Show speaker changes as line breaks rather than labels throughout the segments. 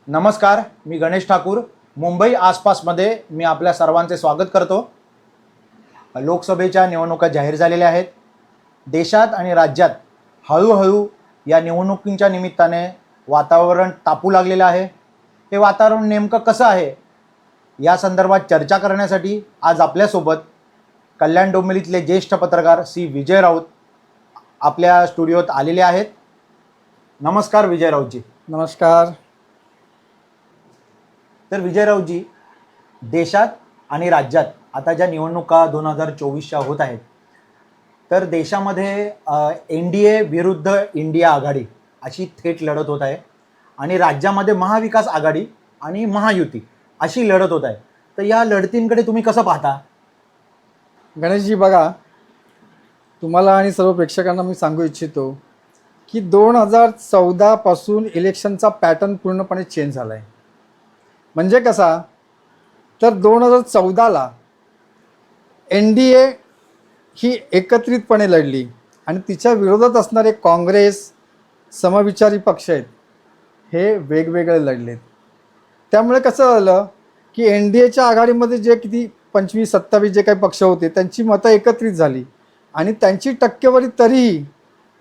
नमस्कार, मी गणेश ठाकूर. मुंबई आसपासमध्ये मी आपल्या सर्वांचे स्वागत करतो. लोकसभेच्या निवडणुका जाहीर झालेल्या आहेत. देशात आणि राज्यात हळूहळू या निवडणुकींच्या निमित्ताने वातावरण तापू लागलेलं आहे. हे वातावरण नेमकं कसं आहे या संदर्भात चर्चा करण्यासाठी आज आपल्यासोबत कल्याण डोंबिवलीतले ज्येष्ठ पत्रकार सी विजय राऊत आपल्या स्टुडिओत आलेले आहेत. नमस्कार विजय राऊतजी.
नमस्कार.
तर विजयरावजी, देशात आणि राज्यात आता ज्या निवडणुका 2024च्या होत आहेत, तर देशामध्ये NDA विरुद्ध इंडिया आघाडी अशी थेट लढत होत आहे आणि राज्यामध्ये महाविकास आघाडी आणि महायुती अशी लढत होत आहे. तर या लढतींकडे तुम्ही कसं पाहता?
गणेशजी, बघा, तुम्हाला आणि सर्व प्रेक्षकांना मी सांगू इच्छितो की 2014 पासून इलेक्शनचा पॅटर्न पूर्णपणे चेंज झाला आहे. म्हणजे कसा, तर 2014ला NDA ही एकत्रितपणे लढली आणि तिच्या विरोधात असणारे काँग्रेस, समविचारी पक्ष आहेत, हे वेगवेगळे लढलेत. त्यामुळे कसं झालं की NDAच्या आघाडीमध्ये जे किती 25-27 जे काही पक्ष होते त्यांची मतं एकत्रित झाली आणि त्यांची टक्केवारी तरीही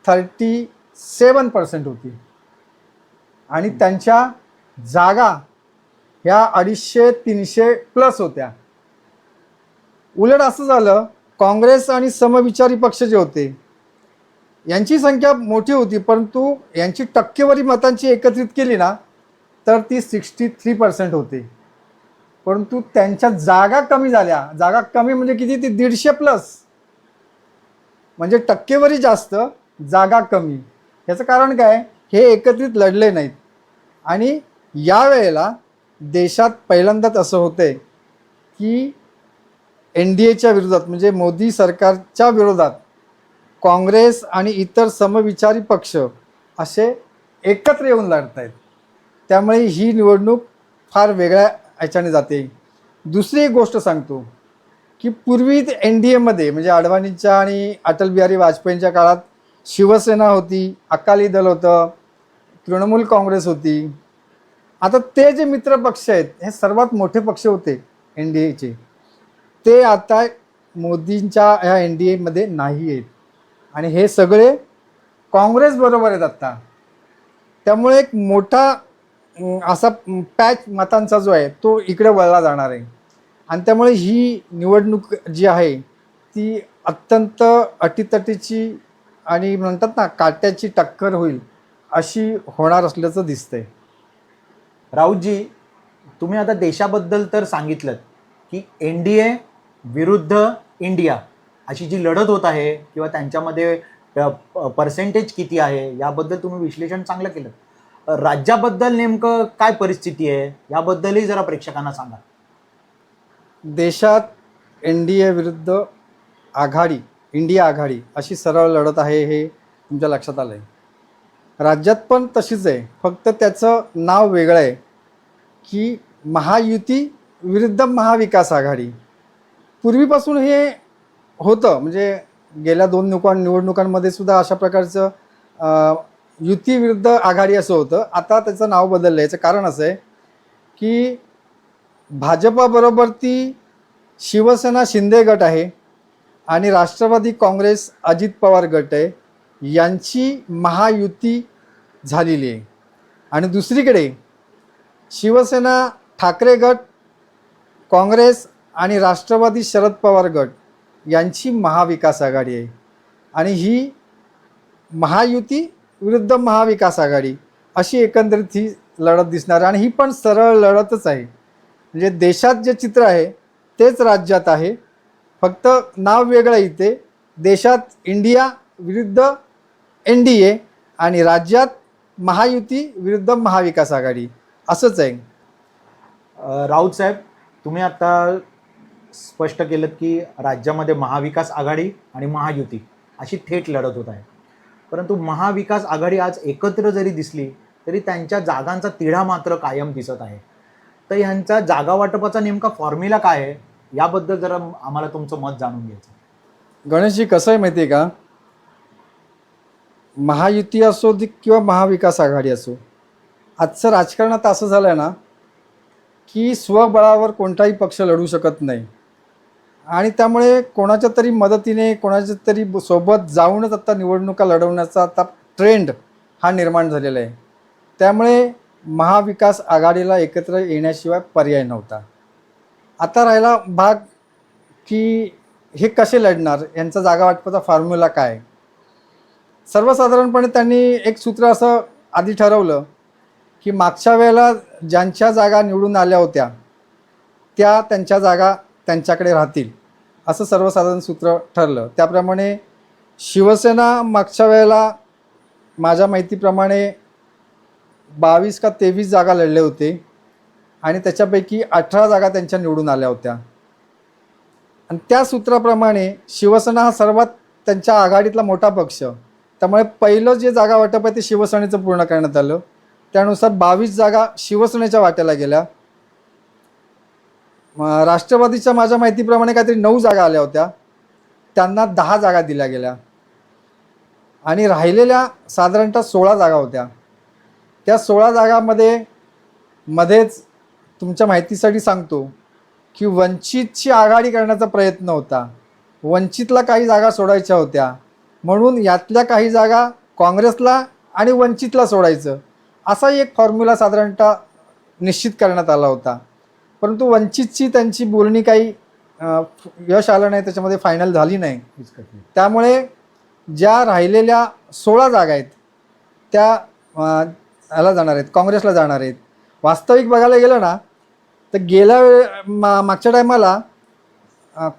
37% होती आणि त्यांच्या जागा ह्या 250-300 प्लस होत्या. उलट असं झालं, काँग्रेस आणि समविचारी पक्ष जे होते यांची संख्या मोठी होती, परंतु यांची टक्केवारी मतांची एकत्रित केली ना तर ती 63% होते. परंतु त्यांच्या जागा कमी झाल्या. जागा कमी म्हणजे किती? ती 150 प्लस. म्हणजे टक्केवारी जास्त, जागा कमी. याचं कारण काय? हे एकत्रित लढले नाहीत. आणि यावेळेला देशात पहिल्यांदाच असं होतंय की NDAच्या विरोधात म्हणजे मोदी सरकारच्या विरोधात काँग्रेस आणि इतर समविचारी पक्ष असे एकत्र येऊन लढत आहेत. त्यामुळे ही निवडणूक फार वेगळ्या ह्याच्याने जाते. दुसरी एक गोष्ट सांगतो की पूर्वी NDAमध्ये म्हणजे अडवाणींच्या आणि अटल बिहारी वाजपेयींच्या काळात शिवसेना होती, अकाली दल होतं, तृणमूल काँग्रेस होती. आता ते जे मित्र पक्ष आहेत, हे सर्वात मोठे पक्ष होते NDAचे, ते आता मोदींच्या ह्या NDAमध्ये नाही आहेत आणि हे सगळे काँग्रेस बरोबर आहेत आत्ता. त्यामुळे एक मोठा असा पॅच मतांचा जो आहे तो इकडे वळला जाणार आहे आणि त्यामुळे ही निवडणूक जी आहे ती अत्यंत अटीतटीची आणि म्हणतात ना काट्याची टक्कर होईल अशी होणार असल्याचं दिसतंय.
राऊतजी, तुम्ही आता देशाबद्दल तर सांगितलं की NDA विरुद्ध इंडिया अशी जी लढत होत आहे किंवा त्यांच्यामध्ये पर्सेंटेज किती आहे याबद्दल तुम्ही विश्लेषण चांगलं केलं. राज्याबद्दल नेमकं काय परिस्थिती आहे याबद्दलही जरा प्रेक्षकांना सांगा.
देशात NDA विरुद्ध आघाडी, इंडिया आघाडी अशी सरळ लढत आहे हे तुमच्या लक्षात आलं आहे. राज्यात पण तशीच आहे, फक्त त्याचं नाव वेगळं आहे की महायुती विरुद्ध महाविकास आघाडी. पूर्वीपासून हे होतं, म्हणजे गेल्या 2 निवडणुकांमध्ये सुद्धा अशा प्रकारचं युती विरुद्ध आघाडी असं होतं. आता त्याचं नाव बदललं. याचं कारण असं आहे की भाजपाबरोबर ती शिवसेना शिंदे गट आहे आणि राष्ट्रवादी काँग्रेस अजित पवार गट आहे, यांची महायुती झालेली आहे. आणि दुसरीकडे शिवसेना ठाकरे गट, काँग्रेस आणि राष्ट्रवादी शरद पवार गट यांची महाविकास आघाडी आहे. आणि ही महायुती विरुद्ध महाविकास आघाडी अशी एकंदरीत ही लढत दिसणार आणि ही पण सरळ लढतच आहे. म्हणजे देशात जे चित्र आहे तेच राज्यात आहे, फक्त नाव वेगळं इथे. देशात इंडिया विरुद्ध NDA आणि राज्यात महायुती विरुद्ध महाविकास आघाडी असंच आहे.
राऊत साहेब, तुम्ही आता स्पष्ट केलं की राज्यामध्ये महाविकास आघाडी आणि महायुती अशी थेट लढत होत आहे. परंतु महाविकास आघाडी आज एकत्र जरी दिसली तरी त्यांच्या जागांचा तिढा मात्र कायम दिसत आहे. तर ह्यांचा जागा वाटपाचा नेमका फॉर्म्युला काय आहे याबद्दल जरा आम्हाला तुमचं मत जाणून घ्यायचं.
गणेशजी, कसं आहे माहिती आहे का, महायुती असो किंवा महाविकास आघाडी असो, आजचं राजकारणात असं झालं आहे ना की स्वबळावर कोणताही पक्ष लढू शकत नाही आणि त्यामुळे कोणाच्या तरी मदतीने कोणाच्या तरी सोबत जाऊनच आता निवडणुका लढवण्याचा आता ट्रेंड हा निर्माण झालेला आहे. त्यामुळे महाविकास आघाडीला एकत्र येण्याशिवाय पर्याय नव्हता. आता राहिला भाग की हे कसे लढणार, यांचा जागा वाटपाचा फॉर्म्युला काय. सर्वसाधारणपणे त्यांनी एक सूत्र असं आधी ठरवलं की मागच्या वेळेला ज्यांच्या जागा निवडून आल्या होत्या त्या त्यांच्या जागा त्यांच्याकडे राहतील, असं सर्वसाधारण सूत्र ठरलं. त्याप्रमाणे शिवसेना मागच्या वेळेला माझ्या माहितीप्रमाणे 22 का 23 जागा लढले होते आणि त्याच्यापैकी 18 जागा त्यांच्या निवडून आल्या होत्या. आणि त्या सूत्राप्रमाणे शिवसेना हा सर्वात त्यांच्या आघाडीतला मोठा पक्ष, त्यामुळे पहिलं जे जागा वाटप आहे ते शिवसेनेचं पूर्ण करण्यात आलं. त्यानुसार 22 जागा शिवसेनेच्या वाट्याला गेल्या. राष्ट्रवादीच्या माझ्या माहितीप्रमाणे काहीतरी 9 जागा आल्या होत्या, त्यांना 10 जागा दिल्या गेल्या आणि राहिलेल्या साधारणतः 16 जागा होत्या. त्या 16 जागामध्ये मध्येच तुमच्या माहितीसाठी सांगतो की वंचितची आघाडी करण्याचा प्रयत्न होता. वंचितला काही जागा सोडायच्या होत्या, म्हणून यातल्या काही जागा काँग्रेसला आणि वंचितला सोडायचं असा एक फॉर्म्युला साधारणतः निश्चित करण्यात आला होता. परंतु वंचितची त्यांची बोलणी काही यश आलं नाही, त्याच्यामध्ये फायनल झाली नाही. त्यामुळे ज्या राहिलेल्या 16 जागा आहेत त्या ह्याला जाणार आहेत, काँग्रेसला जाणार आहेत. वास्तविक बघायला गेलं ना तर मागच्या टायमाला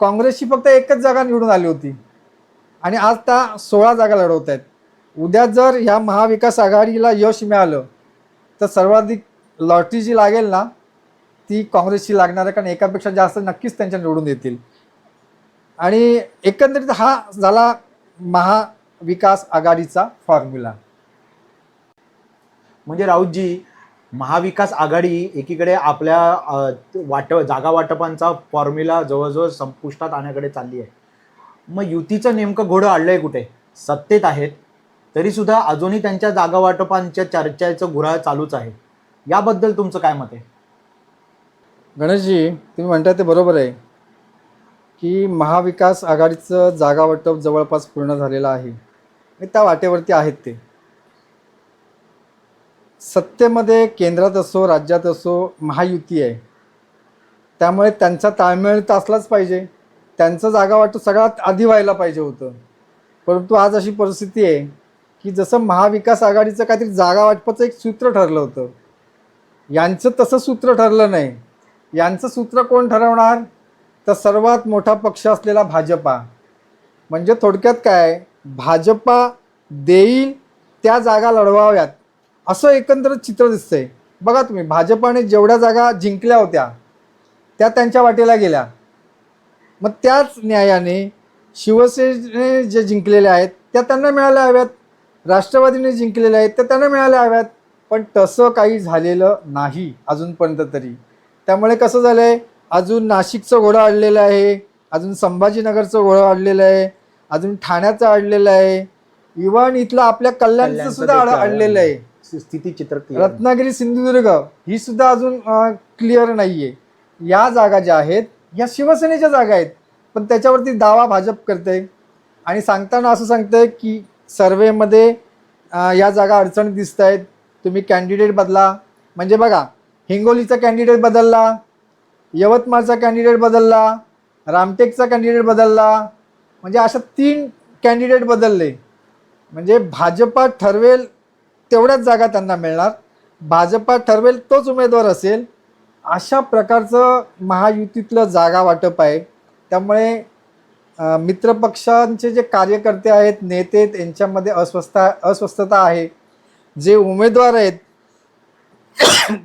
काँग्रेसची फक्त एकच जागा निवडून आली होती आणि आज त्या 16 जागा लढवत आहेत. उद्या जर ह्या महाविकास आघाडीला यश मिळालं तर सर्वाधिक लॉटरी जी लागेल ना ती काँग्रेसची लागणार आहे, कारण एकापेक्षा जास्त नक्कीच त्यांच्या निवडून येतील. आणि एकंदरीत हा झाला महाविकास आघाडीचा फॉर्म्युला.
म्हणजे राऊतजी, महाविकास आघाडी एकीकडे आपल्या जागा वाटपांचा फॉर्म्युला जवळजवळ संपुष्टात आणण्याकडे चालली आहे. मग युतीचं नेमकं घोडं अडलंय कुठे? सत्तेत आहेत तरीसुद्धा अजूनही त्यांच्या जागा वाटपांच्या चर्चेचं घोळा चालूच आहे. याबद्दल तुमचं काय मत आहे?
गणेशजी, तुम्ही म्हणता ते बरोबर आहे की महाविकास आघाडीचं जागा वाटप जवळपास पूर्ण झालेलं आहे आणि त्या वाटेवरती आहेत. ते सत्तेमध्ये केंद्रात असो राज्यात असो महायुती आहे, त्यामुळे त्यांचा ताळमेळ तर असलाच पाहिजे. त्यांचं जागा वाटप सगळ्यात आधी व्हायला पाहिजे होतं. परंतु आज अशी परिस्थिती आहे की जसं महाविकास आघाडीचं काहीतरी जागा वाटपाचं एक सूत्र ठरलं होतं, यांचं तसं सूत्र ठरलं नाही. यांचं सूत्र कोण ठरवणार तर सर्वात मोठा पक्ष असलेला भाजपा. म्हणजे थोडक्यात काय, भाजपा देईल त्या जागा लढवाव्यात असं एकंदरीत चित्र दिसतंय. बघा तुम्ही, भाजपाने जेवढ्या जागा जिंकल्या होत्या त्या त्यांच्या वाटेला गेल्या. मग त्याच न्यायाने शिवसेनेने जे जिंकलेल्या आहेत त्या त्यांना मिळाल्या हव्यात, राष्ट्रवादीने जिंकलेल्या आहेत त्या त्यांना मिळाल्या हव्यात. पण तसं काही झालेलं नाही अजूनपर्यंत तरी. त्यामुळे कसं झालं आहे, अजून नाशिकचं घोडं अडलेलं आहे, अजून संभाजीनगरचं घोडं अडलेलं आहे, अजून ठाण्याचं अडलेलं आहे, इव्हन इथलं आपल्या कल्याणचं सुद्धा अडलेलं आहे.
स्थितीचित्र
रत्नागिरी सिंधुदुर्ग ही सुद्धा अजून क्लिअर नाही आहे. या जागा ज्या आहेत या शिवसेनेच्या जागा आहेत, पण त्याच्यावरती दावा भाजप करते आणि सांगताना असं सांगतंय की सर्वेमध्ये या जागा अडचणी दिसत आहेत, तुम्ही कॅन्डिडेट बदला. म्हणजे बघा, हिंगोलीचा कॅन्डिडेट बदलला, यवतमाळचा कॅन्डिडेट बदलला, रामटेकचा कॅन्डिडेट बदलला, म्हणजे अशा 3 कॅन्डिडेट बदलले. म्हणजे भाजपा ठरवेल तेवढ्याच जागा त्यांना मिळणार, भाजपा ठरवेल तोच उमेदवार असेल, अशा प्रकारचं महायुतीतलं जागा वाटप आहे. त्यामुळे मित्रपक्षांचे जे कार्यकर्ते आहेत, नेते आहेत, यांच्यामध्ये अस्वस्थता आहे. जे उमेदवार आहेत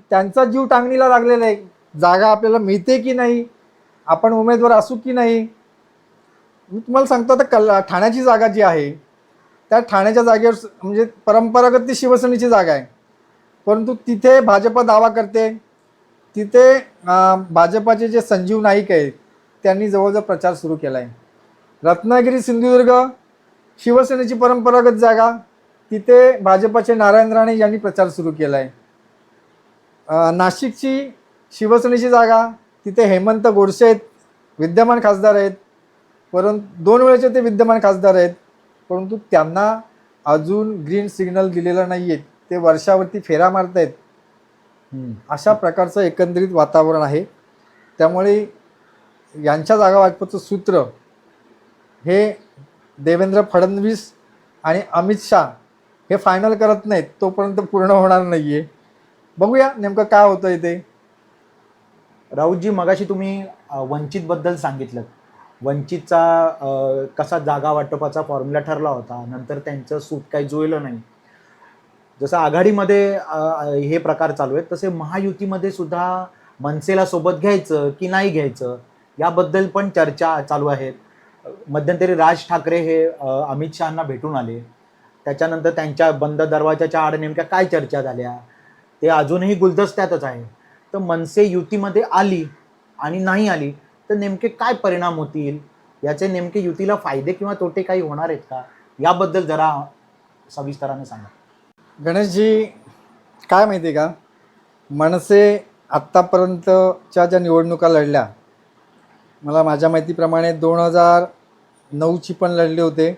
त्यांचा जीव टांगणीला लागलेला आहे, जागा आपल्याला मिळते की नाही, आपण उमेदवार असू की नाही. मी तुम्हाला सांगतो, आता ठाण्याची जागा जी आहे त्या ठाण्याच्या जागेवर म्हणजे परंपरागत ती शिवसेनेची जागा आहे, परंतु तिथे भाजप दावा करते. तिथे भाजपाचे जे संजीव नाईक आहेत त्यांनी जवळजवळ प्रचार सुरू केला आहे. रत्नागिरी सिंधुदुर्ग शिवसेनेची परंपरागत जागा, तिथे भाजपाचे नारायण राणे यांनी प्रचार सुरू केला आहे. नाशिकची शिवसेनेची जागा, तिथे हेमंत गोडसे आहेत, विद्यमान खासदार आहेत, परंतु 2 वेळेचे ते विद्यमान खासदार आहेत, परंतु त्यांना अजून ग्रीन सिग्नल दिलेला नाही आहे. ते वर्षावरती फेरा मारत आहेत. अशा प्रकारचं एकंदरीत वातावरण आहे. त्यामुळे यांच्या जागा वाटपाचं सूत्र हे देवेंद्र फडणवीस आणि अमित शाह हे फायनल करत नाहीत तोपर्यंत पूर्ण होणार नाही आहे. बघूया नेमकं काय होतं इथे.
राऊतजी, मगाशी तुम्ही वंचितबद्दल सांगितलं. वंचितचा कसा जागा वाटपाचा फॉर्म्युला ठरला होता, नंतर त्यांचं सूत काही जुळलं नाही. जसं आघाडीमध्ये हे प्रकार चालू आहेत, तसे महायुतीमध्ये सुद्धा मनसेला सोबत घ्यायचं की नाही घ्यायचं याबद्दल पण चर्चा चालू आहेत. मध्यंतरी राज ठाकरे हे अमित शहांना भेटून आले. त्याच्यानंतर त्यांच्या बंद दरवाजाच्या आड नेमक्या काय चर्चा झाल्या ते अजूनही गुलदस्त्यातच आहे. तर मनसे युतीमध्ये आली आणि नाही आली तर नेमके काय परिणाम होतील, याचे नेमके युतीला फायदे किंवा तोटे काही होणार आहेत का, याबद्दल जरा सविस्तराने सांगा.
गणेशजी, काय माहिती आहे का, मनसे आत्तापर्यंतच्या ज्या निवडणुका लढल्या, मला माझ्या माहितीप्रमाणे 2009ची पण लढले होते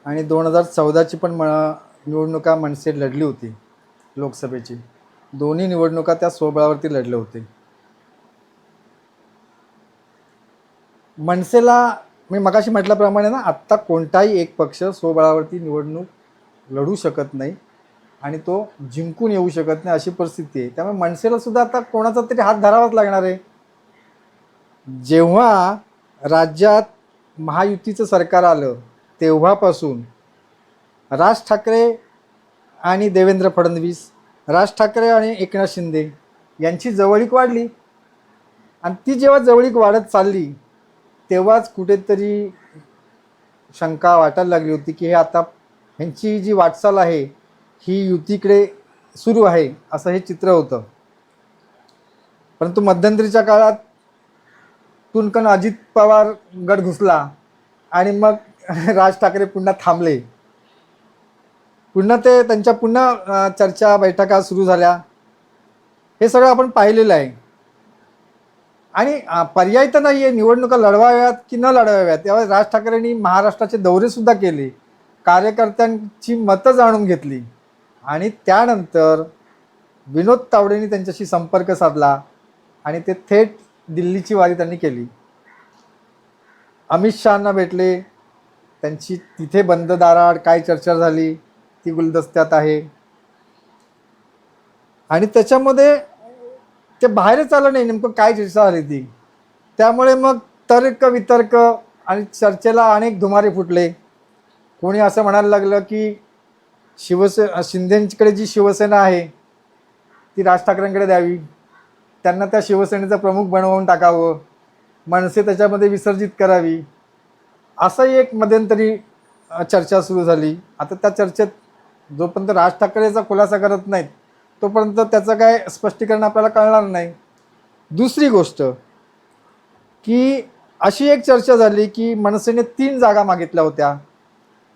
आणि 2014ची पण निवडणुका मनसे लढली होती लोकसभेची. दोन्ही निवडणुका त्या स्वबळावरती लढले होते. मनसेला मी मगाशी म्हटल्याप्रमाणे ना, आत्ता कोणताही एक पक्ष स्वबळावरती निवडणूक लढू शकत नाही आणि तो जिंकून येऊ शकत नाही, अशी परिस्थिती आहे. त्यामुळे मनसेला सुद्धा आता कोणाचा तरी हात धरावाच लागणार आहे. जेव्हा राज्यात महायुतीचं सरकार आलं तेव्हापासून राज ठाकरे आणि देवेंद्र फडणवीस, राज ठाकरे आणि एकनाथ शिंदे यांची जवळीक वाढली आणि ती जेव्हा जवळीक वाढत चालली तेव्हाच कुठेतरी शंका वाटायला लागली होती की हे आता ह्यांची जी वाटचाल आहे ही युतीकडे सुरू आहे, असं हे चित्र होतं. परंतु मध्यंतरीच्या काळात तुनकन अजित पवार गट घुसला आणि मग राज ठाकरे पुन्हा थांबले. पुन्हा ते त्यांच्या पुन्हा चर्चा बैठका सुरू झाल्या. हे सगळं आपण पाहिलेलं आहे. आणि पर्याय तर नाही आहे, निवडणुका लढवाव्यात की न लढवाव्यात. त्यावेळेस राज ठाकरेंनी महाराष्ट्राचे दौरेसुद्धा केले, कार्यकर्त्यांची मतं जाणून घेतली आणि त्यानंतर विनोद तावडेंनी त्यांच्याशी संपर्क साधला आणि ते थेट दिल्लीची वारी त्यांनी केली. अमित शहांना भेटले, त्यांची तिथे बंद दाराआड काय चर्चा झाली ती गुलदस्त्यात आहे आणि त्याच्यामध्ये ते बाहेरच आलं नाही नेमकं काय चर्चा झाली ती. त्यामुळे मग तर्क वितर्क आणि चर्चेला अनेक धुमारे फुटले. कोणी असं म्हणायला लागलं की शिंदेंकडे जी शिवसेना आहे ती राज ठाकरेंकडे द्यावी, त्यांना त्या शिवसेनेचं प्रमुख बनवून टाकावं, मनसे त्याच्यामध्ये विसर्जित करावी, असंही एक मध्यंतरी चर्चा सुरू झाली. आता त्या चर्चेत जोपर्यंत राज ठाकरेचा खुलासा करत नाहीत तोपर्यंत त्याचं काय स्पष्टीकरण आपल्याला कळणार नाही. दुसरी गोष्ट की अशी एक चर्चा झाली की मनसेने 3 जागा मागितल्या होत्या.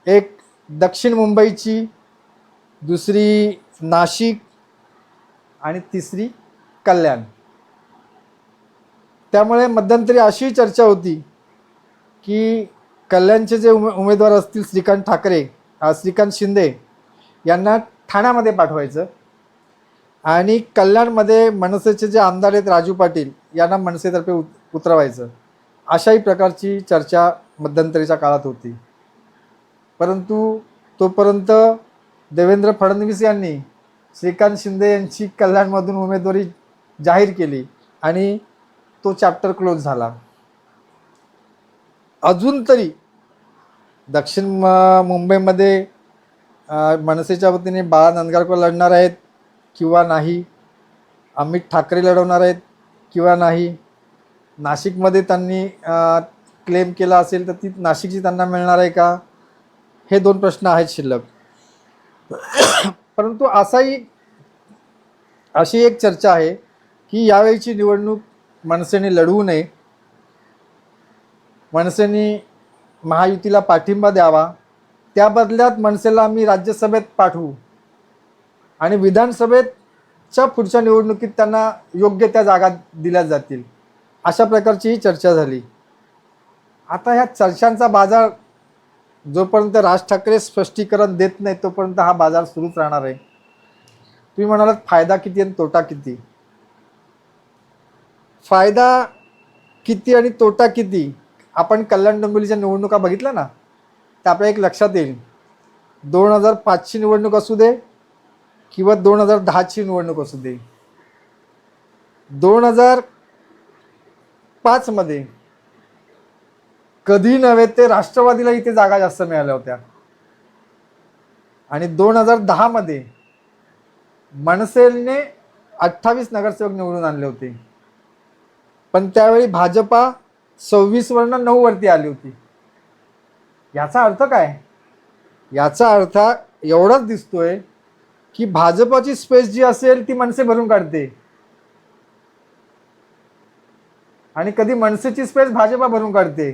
एक दक्षिण मुंबईची, दुसरी नाशिक आणि तिसरी कल्याण. त्यामुळे मध्यंतरी अशी चर्चा होती की कल्याणचे जे उमेदवार असतील श्रीकांत शिंदे यांना ठाण्यामध्ये पाठवायचं आणि कल्याणमध्ये मनसेचे जे आमदार आहेत राजू पाटील यांना मनसेतर्फे उतरवायचं, अशाही प्रकारची चर्चा मध्यंतरीच्या काळात होती. परंतु तोपर्यंत देवेंद्र फडणवीस यांनी श्रीकांत शिंदे यांची कल्याणमधून उमेदवारी जाहीर केली आणि तो चॅप्टर क्लोज झाला. अजून तरी दक्षिण मुंबईमध्ये मनसेच्या वतीने बाळा नांदगावकर लढणार आहेत किंवा नाही, अमित ठाकरे लढवणार आहेत किंवा नाही, नाशिकमध्ये त्यांनी क्लेम केला असेल तर ती नाशिकची त्यांना मिळणार आहे का, हे 2 प्रश्न आहेत शिल्लक. परंतु अशी एक चर्चा आहे की यावेळीची निवडणूक मनसेने लढवू नये, मनसेने महायुतीला पाठिंबा द्यावा, त्या बदल्यात मनसेला आम्ही राज्यसभेत पाठवू आणि विधानसभेत च्या पुढच्या निवडणुकीत त्यांना योग्य त्या जागा दिल्या जातील, अशा प्रकारची ही चर्चा झाली. आता ह्या चर्चांचा बाजार जोपर्यंत राज ठाकरे स्पष्टीकरण देत नाही तोपर्यंत हा बाजार सुरूच राहणार आहे. तुम्ही म्हणालात फायदा किती आणि तोटा किती. फायदा किती आणि तोटा किती आपण कल्याण डोंबिवलीच्या निवडणुका बघितल्या ना, तर आपल्या एक लक्षात येईल. 2005ची निवडणूक असू दे किंवा 2010ची निवडणूक असू दे, 2005 मध्ये कधी नव्हे ते राष्ट्रवादीला इथे जागा जास्त मिळाल्या होत्या आणि 2010 मध्ये मनसेने 28 नगरसेवक निवडून आणले होते, पण त्यावेळी भाजपा 26 वरनं 9 वरती आली होती. याचा अर्थ काय? याचा अर्थ एवढाच दिसतोय की भाजपाची स्पेस जी असेल ती मनसे भरून काढते आणि कधी मनसेची स्पेस भाजपा भरून काढते.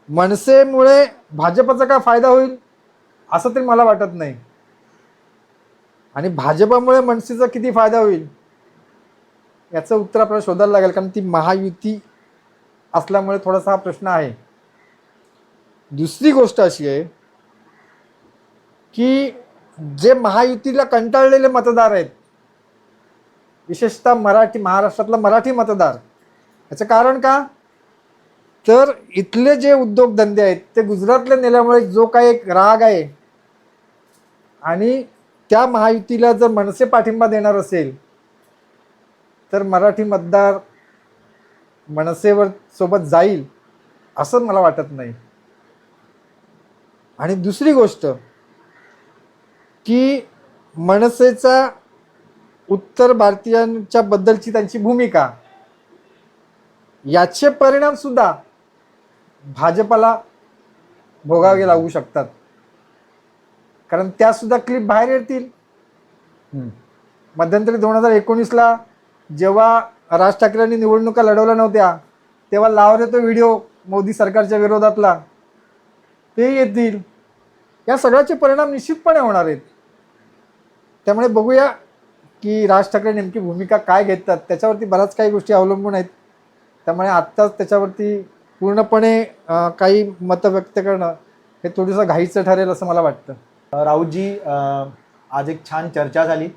मनसेमुळे भाजपाचा काय फायदा होईल असं तरी मला वाटत नाही, आणि भाजपामुळे मनसेचा किती फायदा होईल याचं उत्तर आपल्याला शोधायला लागेल, कारण ती महायुती असल्यामुळे थोडासा हा प्रश्न आहे. दुसरी गोष्ट अशी आहे की जे महायुतीला कंटाळलेले मतदार आहेत, विशेषतः महाराष्ट्रातला मराठी मतदार, याचं कारण का, तर इथले जे उद्योगधंदे आहेत ते गुजरातला नेल्यामुळे जो काही एक राग आहे, आणि त्या महायुतीला जर मनसे पाठिंबा देणार असेल तर मराठी मतदार मनसेवर सोबत जाईल असं मला वाटत नाही. आणि दुसरी गोष्ट की मनसेचा उत्तर भारतीयांच्या बद्दलची त्यांची भूमिका, याचे परिणाम सुद्धा भाजपाला भोगावे लागू शकतात, कारण त्या सुद्धा क्लिप बाहेर येतील. मध्यंतरी 2019ला जेव्हा राज ठाकरेंनी निवडणुका लढवल्या नव्हत्या तेव्हा लावले तो व्हिडिओ मोदी सरकारच्या विरोधातला, ते येतील. या सगळ्याचे परिणाम निश्चितपणे होणार आहेत. त्यामुळे बघूया की राज ठाकरे नेमकी भूमिका काय घेतात, त्याच्यावरती बऱ्याच काही गोष्टी अवलंबून आहेत. त्यामुळे आत्ताच त्याच्यावरती पूर्णपणे काही मतं व्यक्त करणं हे थोडंसं घाईचं ठरेल असं मला वाटतं.
राऊतजी, आज एक छान चर्चा झाली.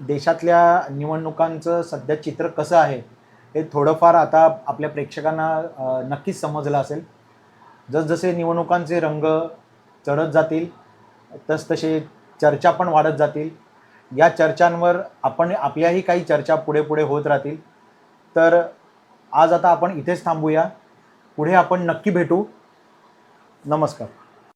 देशातल्या निवडणुकांचं सध्या चित्र कसं आहे हे थोडंफार आता आपल्या प्रेक्षकांना नक्कीच समजलं असेल. जसजसे निवडणुकांचे रंग चढत जातील तसतसे चर्चा पण वाढत जातील. या चर्चांवर आपल्याही काही चर्चा पुढे पुढे होत राहतील. तर आज आता आपण इथेच थांबूया. पुढे आपण नक्की भेटू. नमस्कार.